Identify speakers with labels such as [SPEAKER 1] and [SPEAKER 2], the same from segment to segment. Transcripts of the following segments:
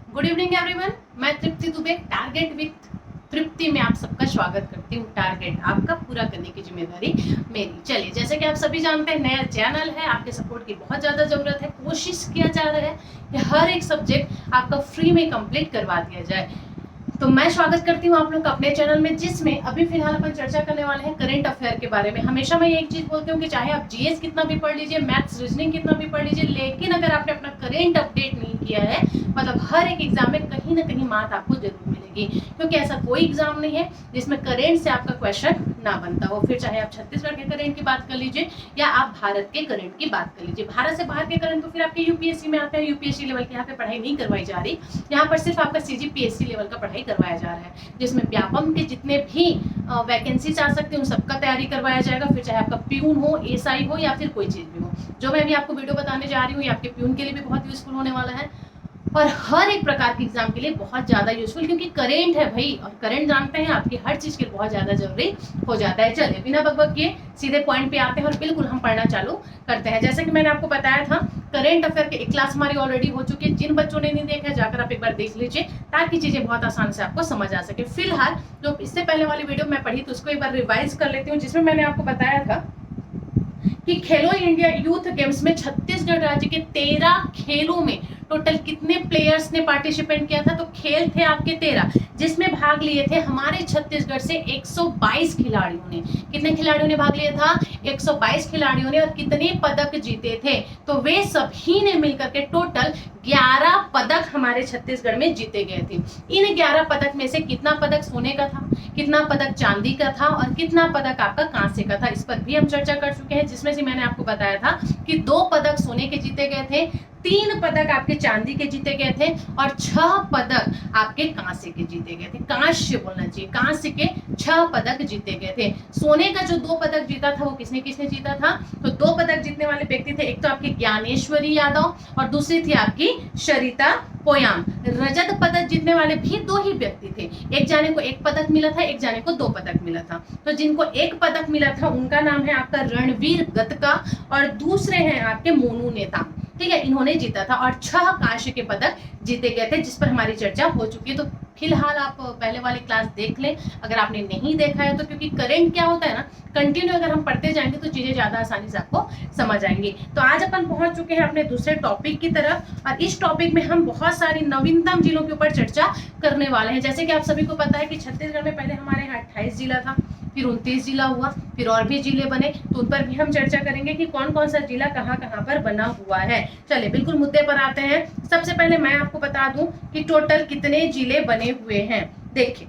[SPEAKER 1] Good evening everyone. मैं तृप्ति Dubey, target with तृप्ति में आप सबका स्वागत करती हूँ। टारगेट आपका पूरा करने की जिम्मेदारी मेरी। चलिए, जैसे कि आप सभी जानते हैं, नया चैनल है, आपके सपोर्ट की बहुत ज़्यादा ज़रूरत है। कोशिश किया जा रहा है कि हर एक सब्जेक्ट आपका फ्री में कंप्लीट करवा दिया जाए। तो मैं स्वागत करती हूँ आप लोग का अपने चैनल में, जिसमें अभी फिलहाल अपन चर्चा करने वाले हैं करंट अफेयर के बारे में। हमेशा मैं एक चीज बोलती हूँ कि चाहे आप जीएस कितना भी पढ़ लीजिए, मैथ्स रीजनिंग कितना भी पढ़ लीजिए, लेकिन अगर आपने अपना करंट अपडेट नहीं किया है, मतलब हर एक एग्जाम में कहीं ना कहीं मात आपको जरूर मिलेगी। क्योंकि ऐसा कोई एग्जाम नहीं है जिसमें करंट से आपका क्वेश्चन ना बनता हो। फिर चाहे आप छत्तीसगढ़ के करंट की बात कर लीजिए या आप भारत के करंट की बात कर लीजिए। भारत से बाहर के करंट तो फिर आपके यूपीएससी में आते हैं। यूपीएससी लेवल की यहाँ पे पढ़ाई नहीं करवाई जा रही, यहाँ पर सिर्फ आपका सीजीपीएससी लेवल का पढ़ाई करवाया जा रहा है, जिसमें व्यापम के जितने भी वैकेंसीज आ सकते हैं उन सबका तैयारी करवाया जाएगा। फिर चाहे आपका प्यून हो, एसआई हो या फिर कोई चीज भी हो। जो मैं अभी आपको वीडियो बताने जा रही हूँ ये आपके प्यून के लिए भी बहुत यूजफुल होने वाला है और हर एक प्रकार के एग्जाम के लिए बहुत ज्यादा यूजफुल, क्योंकि करंट है भाई, और करंट जानते हैं आपकी हर चीज के लिए बहुत ज्यादा जरूरी हो जाता है। चलिए, बिना बकबक किए सीधे पॉइंट पे आते हैं और बिल्कुल हम पढ़ना चालू करते हैं। जैसे कि मैंने आपको बताया था, करंट अफेयर की एक क्लास हमारी ऑलरेडी हो चुकी है। जिन बच्चों ने नहीं देखा, जाकर आप एक बार देख लीजिए ताकि चीजें बहुत आसान से आपको समझ आ सके। फिलहाल जो इससे पहले वाली वीडियो मैं पढ़ी तो उसको एक बार रिवाइज कर लेती हूँ, जिसमें मैंने आपको बताया था कि खेलो इंडिया यूथ गेम्स में छत्तीसगढ़ राज्य के 13 खेलों में टोटल कितने प्लेयर्स ने पार्टिसिपेट किया था। तो खेल थे आपके 13, जिसमें भाग लिए थे हमारे छत्तीसगढ़ से 122 खिलाड़ियों ने। कितने खिलाड़ियों ने भाग लिया था? 122 खिलाड़ियों ने। और कितने पदक जीते थे? तो वे सभी ने मिलकर के टोटल 11 पदक हमारे छत्तीसगढ़ में जीते गए थे। इन 11 पदक में से कितना पदक सोने का था, कितना पदक चांदी का था और कितना पदक आपका कांसे का था, इस पर भी हम चर्चा कर चुके हैं। जिसमें से मैंने आपको बताया था कि 2 पदक सोने के जीते गए थे, 3 पदक आपके चांदी के जीते गए थे और 6 पदक आपके कांसे के जीते गए थे। कांस्य बोलना चाहिए, कांस्य के 6 पदक जीते गए थे। सोने का जो 2 पदक जीता था वो किसने किसने जीता था? तो 2 पदक जीतने वाले व्यक्ति थे, एक तो आपकी ज्ञानेश्वरी यादव और दूसरी थी आपकी शरिता पोयाम। रजत पदक जीतने वाले भी 2 ही व्यक्ति थे, एक जाने को 1 पदक मिला था, एक जाने को 2 पदक मिला था। तो जिनको 1 पदक मिला था उनका नाम है आपका रणवीर गतका और दूसरे हैं आपके मोनू नेताम। ठीक है, इन्होंने जीता था और 6 कांस्य के पदक जीते गए थे, जिस पर हमारी चर्चा हो चुकी है। तो फिलहाल आप पहले वाली क्लास देख लें अगर आपने नहीं देखा है तो, क्योंकि करंट क्या होता है ना, कंटिन्यू अगर हम पढ़ते जाएंगे तो चीजें ज्यादा आसानी से आपको समझ आएंगी। तो आज अपन पहुंच चुके हैं अपने दूसरे टॉपिक की तरफ और इस टॉपिक में हम बहुत सारी नवीनतम जिलों के ऊपर चर्चा करने वाले हैं। जैसे कि आप सभी को पता है कि छत्तीसगढ़ में पहले हमारे यहाँ 28 जिला था, फिर 29 जिला हुआ, फिर और भी जिले बने, तो उन पर भी हम चर्चा करेंगे कि कौन कौन सा जिला कहाँ कहाँ पर बना हुआ है। चलिए बिल्कुल मुद्दे पर आते हैं। सबसे पहले मैं आपको बता दूं कि टोटल कितने जिले बने हुए हैं। देखिए,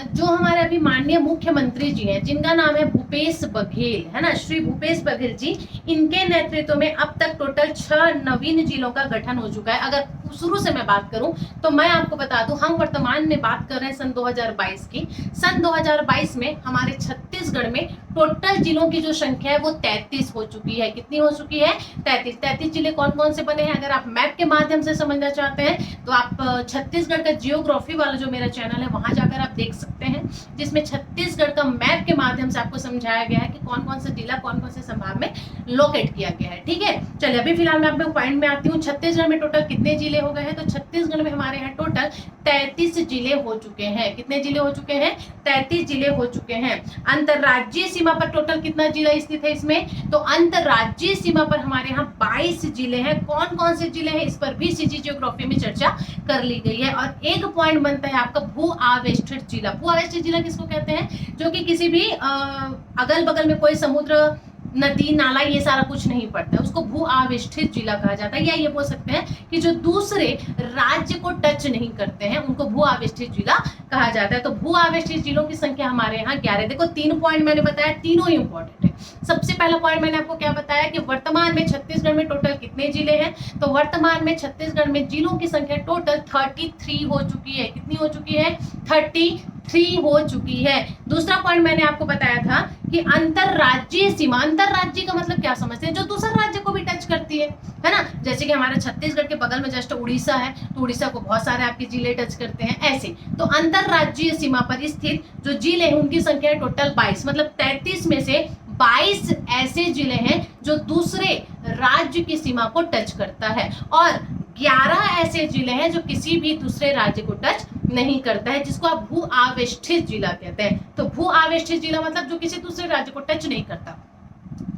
[SPEAKER 1] जो हमारे अभी माननीय मुख्यमंत्री जी हैं, जिनका नाम है भूपेश बघेल, है ना, श्री भूपेश बघेल जी, इनके नेतृत्व में अब तक टोटल 6 नवीन जिलों का गठन हो चुका है। अगर शुरू से मैं बात करूं तो मैं आपको बता दूं, हम वर्तमान में बात कर रहे हैं सन 2022 की। सन 2022 में हमारे छत्तीसगढ़ में टोटल जिलों की जो संख्या है वो 33 हो चुकी है। कितनी हो चुकी है? 33 जिले कौन कौन से बने हैं? अगर आप मैप के माध्यम से समझना चाहते हैं तो आप छत्तीसगढ़ का जियोग्राफी वाला जो मेरा चैनल है वहां जाकर आप देख सकते हैं, जिसमें छत्तीसगढ़ का मैप के माध्यम से आपको समझाया गया है कि कौन कौन से जिला कौन कौन से संभाग में लोकेट किया गया है। ठीक है, चलिए अभी फिलहाल मैं अपने पॉइंट में आती हूँ। छत्तीसगढ़ में टोटल कितने जिले हो गए हैं? तो छत्तीसगढ़ में हमारे यहाँ टोटल 33 जिले हो चुके हैं। कितने जिले हो चुके हैं? 33 जिले हो चुके हैं। अंतरराज्यीय सीमा पर टोटल कितना जिला स्थित है इसमें? तो अंतरराज्यीय सीमा पर हमारे यहाँ 22 जिले हैं। कौन कौन से जिले हैं इस पर भी सीजी जियोग्राफी में चर्चा कर ली गई है। और एक पॉइंट बनता है आपका भू आवेष्टित जिला। भू आवेष्टित जिला किसको कहते हैं? जो कि किसी भी अगल बगल में कोई समुद्र, नदी, नाला, ये सारा कुछ नहीं पड़ता है, उसको भू आवेष्टित जिला कहा जाता है। या ये बोल सकते हैं कि जो दूसरे राज्य को टच नहीं करते हैं उनको भू आवेष्टित जिला कहा जाता है। तो भू आवेष्टित जिलों की संख्या हमारे यहाँ 11। देखो 3 पॉइंट मैंने बताया, तीनों इंपॉर्टेंट है। सबसे पहला पॉइंट मैंने आपको क्या बताया कि वर्तमान में छत्तीसगढ़ में टोटल कितने जिले हैं, तो वर्तमान में छत्तीसगढ़ में जिलों की संख्या टोटल 33 हो चुकी है। कितनी हो चुकी है? 33 हो चुकी है। दूसरा पॉइंट मैंने आपको बताया था कि अंतरराज्यीय सीमा, अंतरराज्यीय का मतलब क्या समझते हैं? जो दूसरा राज्य को भी टच करती है ना। जैसे कि हमारे छत्तीसगढ़ के बगल में जस्ट उड़ीसा है, तो उड़ीसा को बहुत सारे आपके जिले टच करते हैं, ऐसे। तो अंतरराज्यीय सीमा पर स्थित जो जिले हैं उनकी संख्या है टोटल 22, मतलब 33 में से 22 ऐसे जिले हैं जो दूसरे राज्य की सीमा को टच करता है, और 11 ऐसे जिले हैं जो किसी भी दूसरे राज्य को टच नहीं करता है, जिसको आप भू आवेष्टित जिला कहते हैं। तो भू आवेष्टित जिला मतलब जो किसी दूसरे राज्य को टच नहीं करता।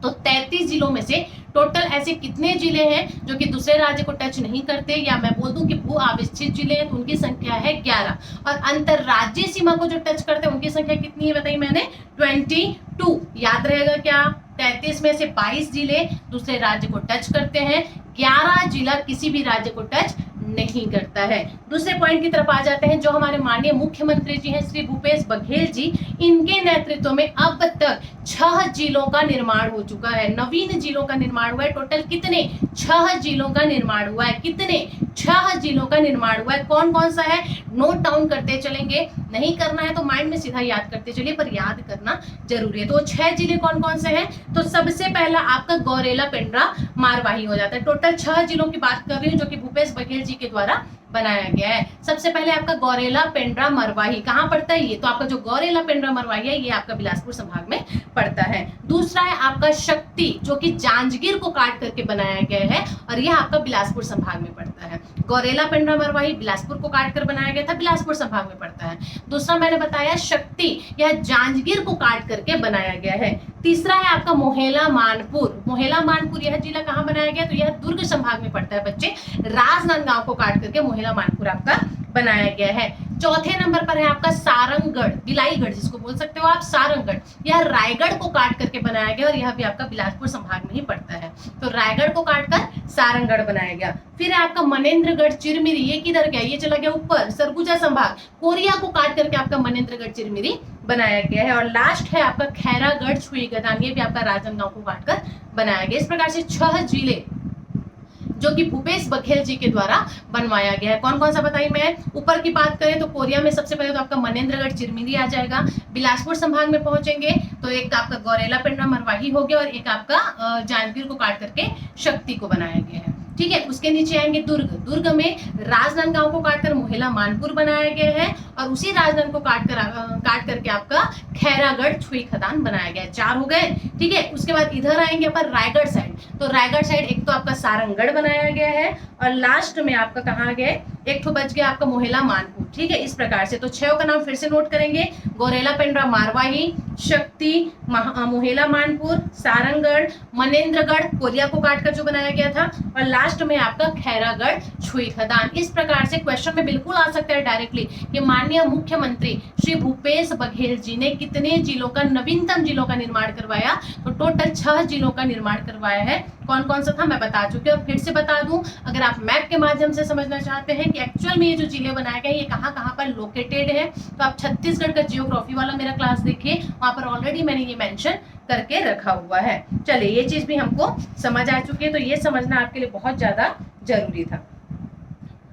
[SPEAKER 1] तो 33 जिलों में से टोटल ऐसे कितने जिले हैं जो कि दूसरे राज्य को टच नहीं करते, या मैं बोल दूं कि भू आवेष्टित जिले हैं, तो उनकी संख्या है 11। और अंतरराज्यीय सीमा को जो टच करते हैं उनकी संख्या कितनी है बताई मैंने? 22। याद रहेगा क्या? 33 में से 22 जिले दूसरे राज्य को टच करते हैं, 11 जिला किसी भी राज्य को टच नहीं करता है। दूसरे पॉइंट की तरफ आ जाते हैं। जो हमारे माननीय मुख्यमंत्री जी हैं श्री भूपेश बघेल जी, इनके नेतृत्व में अब तक 6 जिलों का निर्माण हो चुका है, नवीन जिलों का निर्माण हुआ है। टोटल कितने? 6 जिलों का निर्माण हुआ है। कितने? 6 जिलों का निर्माण हुआ है। कौन कौन सा है? नोट डाउन करते चलेंगे, नहीं करना है तो माइंड में सीधा याद करते चलिए, पर याद करना जरूरी है। तो 6 जिले कौन कौन से हैं? तो सबसे पहला आपका गौरेला, पेंड्रा, मारवाही हो जाता है। टोटल 6 जिलों की बात कर रही हूँ जो कि भूपेश बघेल जी के द्वारा बनाया गया है। सबसे पहले आपका गौरेला, पेंड्रा, मरवाही कहाँ पड़ता है? ये तो आपका जो गौरेला, पेंड्रा, मरवाही है ये आपका बिलासपुर संभाग में पड़ता है। दूसरा है आपका शक्ति, जो कि जांजगीर को काट करके बनाया गया है, और यह आपका बिलासपुर संभाग में पड़ता है। गौरेला, पेंड्रा, मरवाही बिलासपुर को काट कर बनाया गया था, बिलासपुर संभाग में पड़ता है। दूसरा मैंने बताया शक्ति, यह जांजगीर को काट करके बनाया गया है। तीसरा है आपका मोहेला, मानपुर। मोहेला, मानपुर यह जिला कहाँ बनाया गया? तो यह दुर्ग संभाग में पड़ता है बच्चे, राजनांदगांव को काट करके मोहेला, मानपुर आपका बनाया गया है। चौथे नंबर पर है आपका सारंगगढ़, बिलाईगढ़ जिसको बोल सकते हो आप, सारंगगढ़। यह रायगढ़ को काट करके बनाया गया और यह भी आपका बिलासपुर संभाग में ही पड़ता है। तो रायगढ़ को काटकर सारंगगढ़ बनाया गया। फिर है आपका मनेन्द्रगढ़, चिरमिरी, ये किधर गया? ये चला गया ऊपर, सरगुजा संभाग, कोरिया को काट करके आपका मनेन्द्रगढ़, चिरमिरी बनाया गया है। और लास्ट है आपका खैरागढ़, छुईगदान, ये भी आपका राजनांदगांव को काटकर बनाया गया। इस प्रकार से 6 जिले जो कि भूपेश बघेल जी के द्वारा बनवाया गया है। कौन कौन सा बताई मैं? ऊपर की बात करें तो कोरिया में सबसे पहले तो आपका मनेन्द्रगढ़, चिरमिरी आ जाएगा। बिलासपुर संभाग में पहुंचेंगे तो एक आपका गौरेला, पेंड्रा, मरवाही हो गया, और एक आपका जांजगीर को काट करके शक्ति को बनाया गया है। ठीक है, उसके नीचे आएंगे दुर्ग। दुर्ग में राजनांदगांव को काटकर मोहेला, मानपुर बनाया गया है, और उसी राजनांद को काट करके आपका खैरागढ़, छुईखदान बनाया गया है। 4 हो गए। ठीक है, उसके बाद इधर आएंगे अपन रायगढ़ साइड। तो रायगढ़ साइड एक तो आपका सारंगगढ़ बनाया गया है, और लास्ट में आपका कहाँ गए? एक तो बच गया आपका मोहेला, मानपुर। ठीक है, इस प्रकार से तो 6 का नाम फिर से नोट करेंगे। गौरेला, पेंड्रा, मारवाही, शक्ति, मोहेला, मानपुर, सारंगगढ़, मनेन्द्रगढ़, कोरिया को काटकर जो बनाया गया था, और लास्ट में आपका खैरागढ़, छुईखदान। इस प्रकार से क्वेश्चन में बिल्कुल आ सकता है डायरेक्टली कि माननीय मुख्यमंत्री श्री भूपेश बघेल जी ने कितने जिलों का, नवीनतम जिलों का निर्माण करवाया? तो टोटल 6 जिलों का निर्माण करवाया है। कौन कौन सा था मैं बता चुकी हूँ, फिर से बता दूं। अगर आप मैप के माध्यम से समझना चाहते हैं कि एक्चुअल में ये जो जिले बनाए गए ये कहाँ पर लोकेटेड है, तो आप छत्तीसगढ़ का जियोग्राफी वाला मेरा क्लास देखिए, वहां पर ऑलरेडी मैंने ये मेंशन करके रखा हुआ है। चलिए, ये चीज भी हमको समझ आ चुकी है, तो ये समझना आपके लिए बहुत ज्यादा जरूरी था।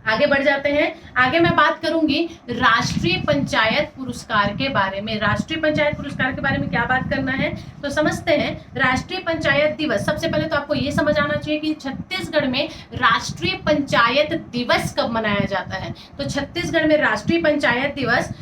[SPEAKER 1] आगे बढ़ जाते हैं। आगे मैं बात करूंगी राष्ट्रीय पंचायत पुरस्कार के बारे में। राष्ट्रीय पंचायत पुरस्कार के बारे में क्या बात करना है तो समझते हैं। राष्ट्रीय पंचायत दिवस, सबसे पहले तो आपको ये समझ आना चाहिए कि छत्तीसगढ़ में राष्ट्रीय पंचायत दिवस कब मनाया जाता है। तो छत्तीसगढ़ में राष्ट्रीय पंचायत दिवस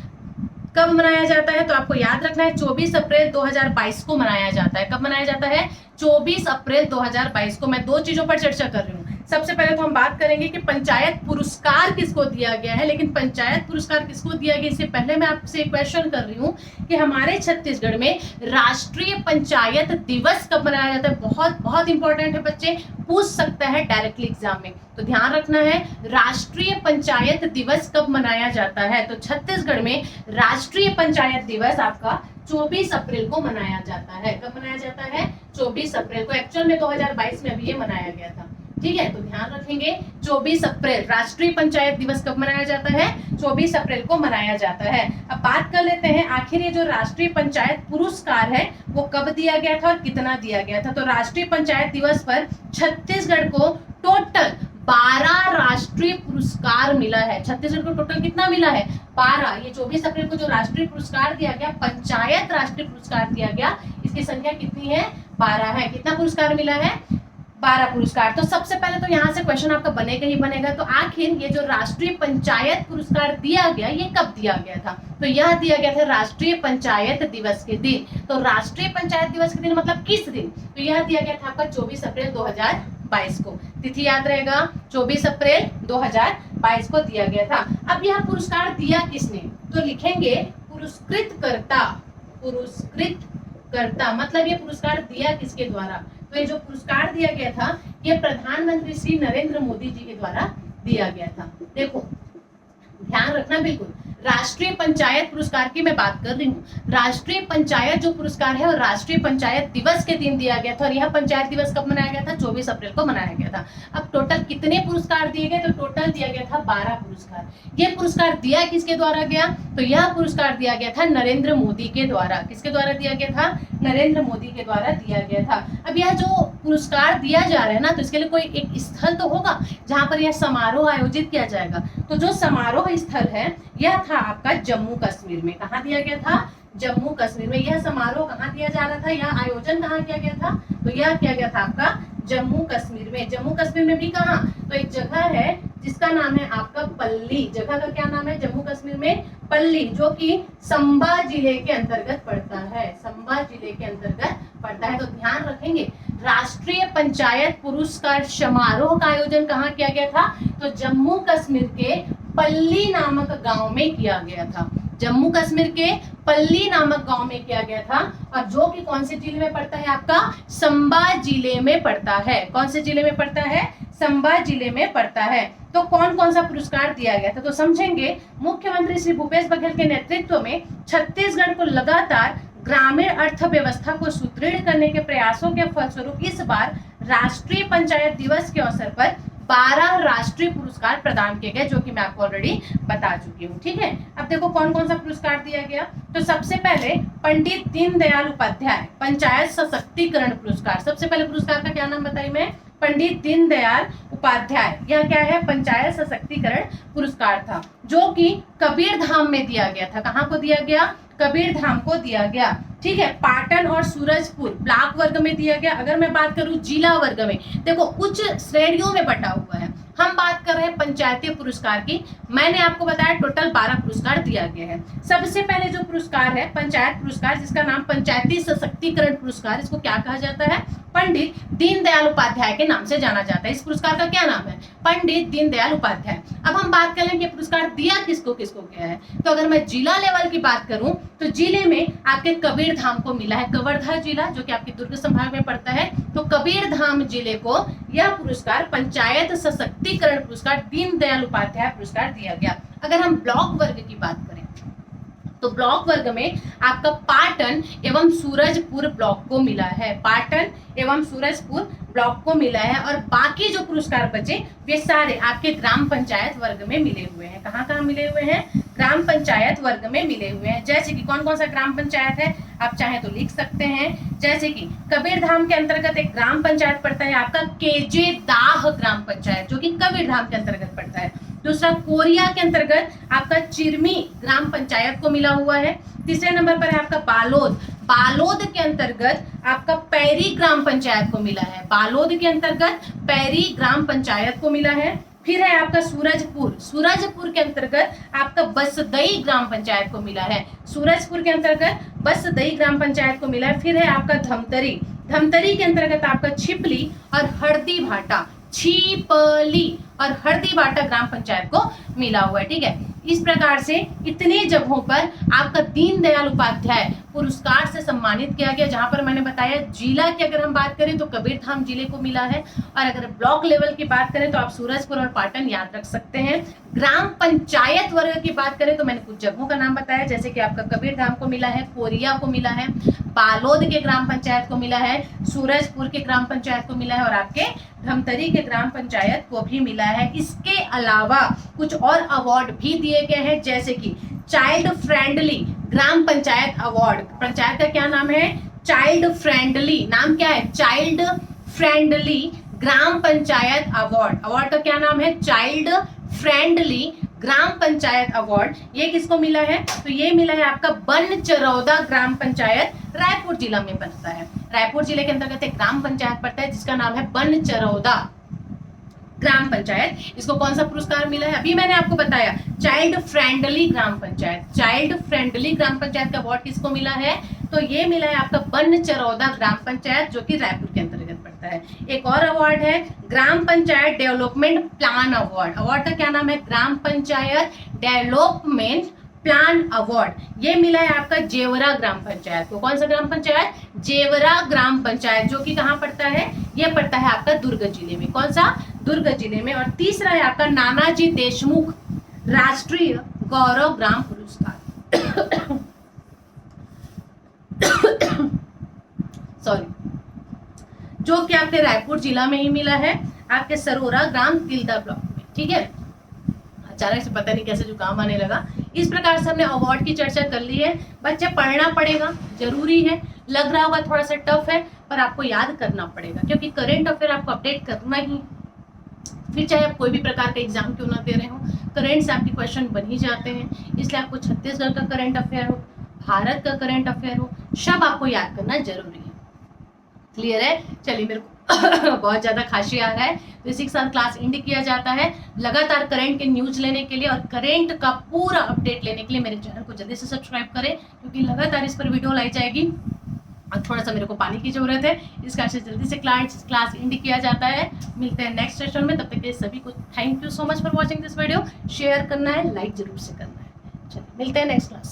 [SPEAKER 1] कब मनाया जाता है तो आपको याद रखना है 24 अप्रैल 2022 को मनाया जाता है। कब मनाया जाता है? 24 अप्रैल 2022 को। मैं 2 चीजों पर चर्चा कर रही हूँ। सबसे पहले तो हम बात करेंगे कि पंचायत पुरस्कार किसको दिया गया है, लेकिन पंचायत पुरस्कार किसको दिया गया इससे पहले मैं आपसे क्वेश्चन कर रही हूँ कि हमारे छत्तीसगढ़ में राष्ट्रीय पंचायत दिवस कब मनाया जाता है। बहुत बहुत इंपॉर्टेंट है बच्चे, पूछ सकता है डायरेक्टली एग्जाम में, तो ध्यान रखना है। राष्ट्रीय पंचायत दिवस कब मनाया जाता है तो छत्तीसगढ़ में राष्ट्रीय पंचायत दिवस आपका 24 अप्रैल को मनाया जाता है। कब मनाया जाता है? 24 अप्रैल को। एक्चुअल में 2022 में अभी ये मनाया गया था। ठीक है, तो ध्यान रखेंगे 24 अप्रैल राष्ट्रीय पंचायत दिवस कब मनाया जाता है? 24 अप्रैल को मनाया जाता है। अब बात कर लेते हैं आखिर ये जो राष्ट्रीय पंचायत पुरस्कार है वो कब दिया गया था और कितना दिया गया था। तो राष्ट्रीय पंचायत दिवस पर छत्तीसगढ़ को टोटल 12 राष्ट्रीय पुरस्कार मिला है। छत्तीसगढ़ को टोटल कितना मिला है? 12। ये 24 अप्रैल को जो राष्ट्रीय पुरस्कार दिया गया, पंचायत राष्ट्रीय पुरस्कार दिया गया, इसकी संख्या कितनी है? 12 है। कितना पुरस्कार मिला है? 12 पुरस्कार। तो सबसे पहले तो यहाँ से क्वेश्चन आपका बनेगा ही बनेगा, तो आखिर ये जो राष्ट्रीय पंचायत पुरस्कार दिया गया ये कब दिया गया था? तो यह दिया गया था राष्ट्रीय पंचायत दिवस के दिन। तो राष्ट्रीय पंचायत दिवस के दिन मतलब किस दिन? तो यह दिया गया था आपका 24 अप्रैल 2022 को। तिथि याद रहेगा, 24 अप्रैल 2022 को दिया गया था। अब यह पुरस्कार दिया किसने? तो लिखेंगे पुरस्कृतकर्ता। पुरस्कृतकर्ता मतलब ये पुरस्कार दिया किसके द्वारा? तो ये जो पुरस्कार दिया गया था ये प्रधानमंत्री श्री नरेंद्र मोदी जी के द्वारा दिया गया था। देखो ध्यान रखना बिल्कुल, राष्ट्रीय पंचायत पुरस्कार की मैं बात कर रही हूँ। राष्ट्रीय पंचायत जो पुरस्कार है वो राष्ट्रीय पंचायत दिवस के दिन दिया गया था और यह पंचायत दिवस कब मनाया गया था? 24 अप्रैल को मनाया गया था। अब टोटल कितने पुरस्कार दिए गए? तो टोटल दिया गया था 12 पुरस्कार। ये पुरस्कार दिया किसके द्वारा गया? तो यह पुरस्कार दिया गया था नरेंद्र मोदी के द्वारा। किसके द्वारा दिया गया था? नरेंद्र मोदी के द्वारा दिया गया था। अब यह जो पुरस्कार दिया जा रहा है ना, तो इसके लिए कोई एक स्थल तो होगा जहाँ पर यह समारोह आयोजित किया जाएगा। तो जो समारोह स्थल है यह था आपका जम्मू कश्मीर में। कहाँ दिया गया था? जम्मू कश्मीर में। यह समारोह कहाँ दिया जा रहा था? यह आयोजन कहाँ किया गया था? तो यह किया गया था आपका जम्मू कश्मीर में। जम्मू कश्मीर में भी कहाँ? तो एक जगह है जिसका नाम है आपका पल्ली। जगह का क्या नाम है जम्मू कश्मीर में? पल्ली, जो कि संबा जिले के अंतर्गत पड़ता है। संबा जिले के अंतर्गत पड़ता है। तो ध्यान रखेंगे राष्ट्रीय पंचायत पुरस्कार समारोह का आयोजन कहाँ किया गया था? तो जम्मू कश्मीर के पल्ली नामक गांव में किया गया था। जम्मू कश्मीर के पल्ली नामक गांव में किया गया था, और जो कि कौन से जिले में पड़ता है? आपका संबा जिले में पड़ता है। कौन से जिले में पड़ता है? संबा जिले में पड़ता है। तो कौन कौन सा पुरस्कार दिया गया था? तो समझेंगे मुख्यमंत्री श्री भूपेश बघेल के नेतृत्व में छत्तीसगढ़ को लगातार ग्रामीण अर्थव्यवस्था को सुदृढ़ करने के प्रयासों के फलस्वरूप इस बार राष्ट्रीय पंचायत दिवस के अवसर पर 12 राष्ट्रीय पुरस्कार प्रदान किए गए, जो कि मैं आपको ऑलरेडी बता चुकी हूँ। ठीक है, अब देखो कौन कौन सा पुरस्कार दिया गया। तो सबसे पहले पंडित दीनदयाल उपाध्याय पंचायत सशक्तिकरण पुरस्कार। सबसे पहले पुरस्कार का क्या नाम बताई मैं? पंडित दीनदयाल उपाध्याय। यह क्या है? पंचायत सशक्तिकरण पुरस्कार था, जो कि कबीरधाम में दिया गया था। कहाँ को दिया गया? कबीरधाम को दिया गया। ठीक है, पाटन और सूरजपुर ब्लॉक वर्ग में दिया गया। अगर मैं बात करूं जिला वर्ग में, देखो उच्च श्रेणियों में बटा हुआ है। हम बात कर रहे हैं पंचायती पुरस्कार की। मैंने आपको बताया टोटल 12 पुरस्कार दिया गया है। सबसे पहले जो पुरस्कार है पंचायत पुरस्कार, जिसका नाम पंचायती सशक्तिकरण पुरस्कार, इसको क्या कहा जाता है? पंडित दीनदयाल उपाध्याय के नाम से जाना जाता है। इस पुरस्कार का क्या नाम है? पंडित दीनदयाल उपाध्याय। अब हम बात कर लेंगे पुरस्कार दिया किसको किसको गया है। तो अगर मैं जिला लेवल की बात करूं तो जिले में आपके कबीरधाम को मिला है। कवर्धा जिला जो कि आपके दुर्ग संभाग में पड़ता है, तो कबीरधाम जिले को यह पुरस्कार पंचायत सशक्तिकरण पुरस्कार दीनदयाल उपाध्याय पुरस्कार दिया गया। अगर हम ब्लॉक वर्ग की बात करें तो ब्लॉक वर्ग में आपका पाटन एवं सूरजपुर ब्लॉक को मिला है। पाटन एवं सूरजपुर ब्लॉक को मिला है, और बाकी जो पुरस्कार बचे वे सारे आपके ग्राम पंचायत वर्ग में मिले हुए हैं। कहाँ कहाँ मिले हुए हैं? ग्राम पंचायत वर्ग में मिले हुए हैं। जैसे कि कौन कौन सा ग्राम पंचायत है आप चाहे तो लिख सकते हैं। जैसे कि कबीरधाम के अंतर्गत एक ग्राम पंचायत पड़ता है आपका केजे दाह ग्राम पंचायत, जो कि कबीरधाम के अंतर्गत पड़ता है। दूसरा कोरिया के अंतर्गत आपका चिरमी ग्राम पंचायत को मिला हुआ है। तीसरे नंबर पर है आपका बालोद। बालोद के अंतर्गत आपका पैरी ग्राम पंचायत को मिला है। बालोद के अंतर्गत पैरी ग्राम पंचायत को मिला है। फिर है आपका सूरजपुर। सूरजपुर के अंतर्गत आपका बसदई ग्राम पंचायत को मिला है। सूरजपुर के अंतर्गत बसदई ग्राम पंचायत को मिला है। फिर है आपका धमतरी। धमतरी के अंतर्गत आपका छिपली और हरदी भाटा, छिपली और हरदी भाटा ग्राम पंचायत को मिला हुआ है। ठीक है, इस प्रकार से इतने जगहों पर आपका दीनदयाल उपाध्याय पुरस्कार से सम्मानित किया गया, जहां पर मैंने बताया जिला की अगर हम बात करें तो कबीरधाम जिले को मिला है, और अगर ब्लॉक लेवल की बात करें तो आप सूरजपुर और पाटन याद रख सकते हैं। ग्राम पंचायत वर्ग की बात करें तो मैंने कुछ जगहों का नाम बताया, जैसे कि आपका कबीरधाम को मिला है, कोरिया को मिला है, बालोद के ग्राम पंचायत को मिला है, सूरजपुर के ग्राम पंचायत को मिला है, और आपके धमतरी के ग्राम पंचायत को भी मिला है। इसके अलावा कुछ और अवार्ड भी दिए गए हैं, जैसे कि चाइल्ड फ्रेंडली ग्राम पंचायत अवार्ड। पंचायत का क्या नाम है? Child friendly. नाम क्या है? चाइल्ड फ्रेंडली ग्राम पंचायत अवार्ड। अवार्ड का क्या नाम है? चाइल्ड फ्रेंडली ग्राम पंचायत अवार्ड। ये किसको मिला है? तो ये मिला है आपका बनचरौदा ग्राम पंचायत, रायपुर जिला में पड़ता है। रायपुर जिले के अंतर्गत एक ग्राम पंचायत पड़ता है जिसका नाम है बनचरौदा ग्राम पंचायत। इसको कौन सा पुरस्कार मिला है? अभी मैंने आपको बताया, चाइल्ड फ्रेंडली ग्राम पंचायत। चाइल्ड फ्रेंडली ग्राम पंचायत का अवार्ड किसको मिला है? तो ये मिला है आपका बनचरौदा ग्राम पंचायत, जो कि रायपुर के अंतर्गत पड़ता है। एक और अवार्ड है gram panchayat development plan award. Award का क्या नाम है? Gram panchayat development plan award. ये मिला है आपका जेवरा ग्राम पंचायत को। कौन सा ग्राम पंचायत? जेवरा ग्राम पंचायत, जो कि कहाँ पड़ता है? ये पड़ता है आपका दुर्ग जिले में। कौन सा? दुर्ग जिले में। और तीसरा है आपका नानाजी देशमुख राष्ट्रीय गौरव ग्राम पुरस्कार। सॉरी, जो कि आपके रायपुर जिला में ही मिला है, आपके सरोरा ग्राम तिलदा ब्लॉक में। ठीक है, अचानक से पता नहीं कैसे जुकाम आने लगा। इस प्रकार से हमने अवार्ड की चर्चा कर ली है। बच्चे पढ़ना पड़ेगा, जरूरी है। लग रहा होगा थोड़ा सा टफ है, पर आपको याद करना पड़ेगा, क्योंकि करंट अफेयर आपको अपडेट करना ही, फिर चाहे आप कोई भी प्रकार का एग्जाम क्यों ना दे रहे हो, करंट से आपके क्वेश्चन बन ही जाते हैं। इसलिए आपको छत्तीसगढ़ का करंट अफेयर हो, भारत का करंट अफेयर हो, सब आपको याद करना जरूरी है। क्लियर है? चलिए, मेरे को बहुत ज्यादा खांसी आ रहा है, तो इसी के साथ क्लास एंड किया जाता है। लगातार करंट के न्यूज लेने के लिए और करंट का पूरा अपडेट लेने के लिए मेरे चैनल को जल्दी से सब्सक्राइब करें, क्योंकि लगातार इस पर वीडियो लाई जाएगी। और थोड़ा सा मेरे को पानी की जरूरत है, इस कारण से जल्दी से क्लास एंड किया जाता है। मिलते हैं नेक्स्ट सेशन में, तब तक के लिए सभी को thank you so much for watching this video. Share करना है, लाइक जरूर से करना है। चलिए, मिलते हैं नेक्स्ट क्लास।